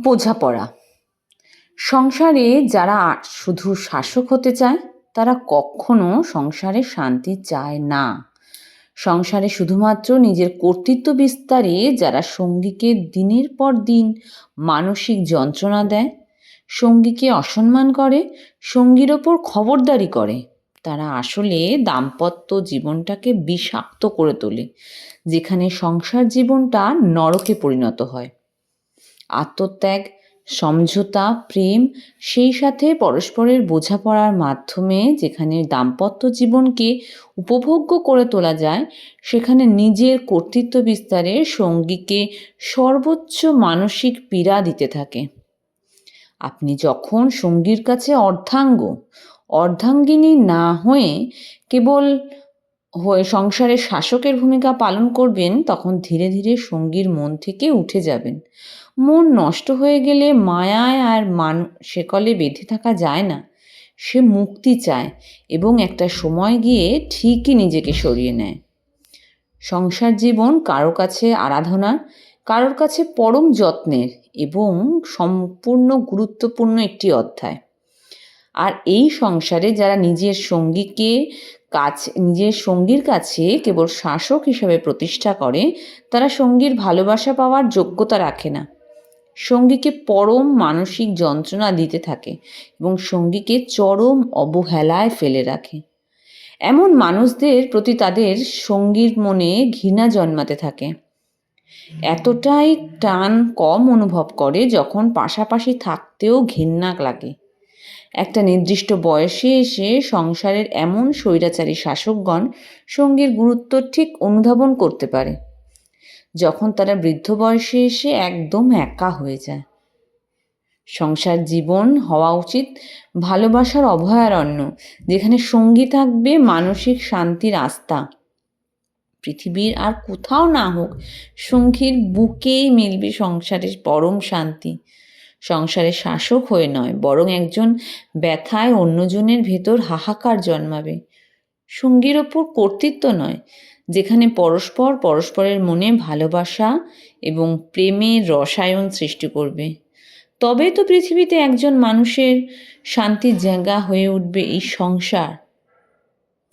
বোঝাপড়া। সংসারে যারা শুধু শাসক হতে চায় তারা কখনো সংসারে শান্তি চায় না। সংসারে শুধুমাত্র নিজের কর্তৃত্ব বিস্তারে যারা সঙ্গীকে দিনের পর দিন মানসিক যন্ত্রণা দেয়, সঙ্গীকে অসম্মান করে, সঙ্গীর ওপর খবরদারি করে, তারা আসলে দাম্পত্য জীবনটাকে বিষাক্ত করে তোলে, যেখানে সংসার জীবনটা নরকে পরিণত হয়। আত্মত্যাগ, সমঝোতা, প্রেম, সেই সাথে পরস্পরের বোঝাপড়ার মাধ্যমে যেখানে দাম্পত্য জীবনকে উপভোগ্য করে তোলা যায়, সেখানে নিজের কর্তৃত্ব বিস্তারে সঙ্গীকে সর্বোচ্চ মানসিক পীড়া দিতে থাকে। আপনি যখন সঙ্গীর কাছে অর্ধাঙ্গিনী না হয়ে কেবল সংসারের শাসকের ভূমিকা পালন করবেন, তখন ধীরে ধীরে সঙ্গীর মন থেকে উঠে যাবেন। মন নষ্ট হয়ে গেলে মায়ায় আর শেকলে বেঁধে থাকা যায় না। সে মুক্তি চায় এবং একটা সময় গিয়ে ঠিকই নিজেকে সরিয়ে নেয়। সংসার জীবন কারো কাছে আরাধনার, কারোর কাছে পরম যত্নের এবং সম্পূর্ণ গুরুত্বপূর্ণ একটি অধ্যায়। আর এই সংসারে যারা নিজের সঙ্গীর কাছে কেবল শাসক হিসেবে প্রতিষ্ঠা করে, তারা সঙ্গীর ভালোবাসা পাওয়ার যোগ্যতা রাখে না, সঙ্গীকে পরম মানসিক যন্ত্রণা দিতে থাকে এবং সঙ্গীকে চরম অবহেলায় ফেলে রাখে। এমন মানুষদের প্রতি তাদের সঙ্গীর মনে ঘৃণা জন্মাতে থাকে। এতটাই টান কম অনুভব করে যখন পাশাপাশি থাকতেও ঘৃণা লাগে। একটা নির্দিষ্ট বয়সে এসে সংসারের এমন স্বৈরাচারী শাসকগণ সঙ্গীর গুরুত্ব ঠিক অনুধাবন করতে পারে, যখন তারা বৃদ্ধ বয়সে এসে একদম একা হয়ে যায়। সংসার জীবন হওয়া উচিত ভালোবাসার অভয়ারণ্য, যেখানে সঙ্গী থাকবে মানসিক শান্তির আস্থা। পৃথিবীর আর কোথাও না হোক, সঙ্গীর বুকেই মিলবে সংসারের পরম শান্তি। সংসারের শাসক হয়ে নয়, বরং একজন ব্যথায় অন্যজনের ভেতর হাহাকার জন্মাবে। সঙ্গীর ওপর কর্তৃত্ব নয়, যেখানে পরস্পরের মনে ভালোবাসা এবং প্রেমের রসায়ন সৃষ্টি করবে। তবে তো পৃথিবীতে একজন মানুষের শান্তির জায়গা হয়ে উঠবে এই সংসার,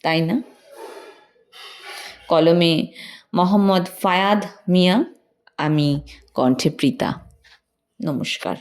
তাই না? কলমে মোহাম্মদ ফায়াদ মিয়া, আমি কণ্ঠে প্রীতা। নমস্কার।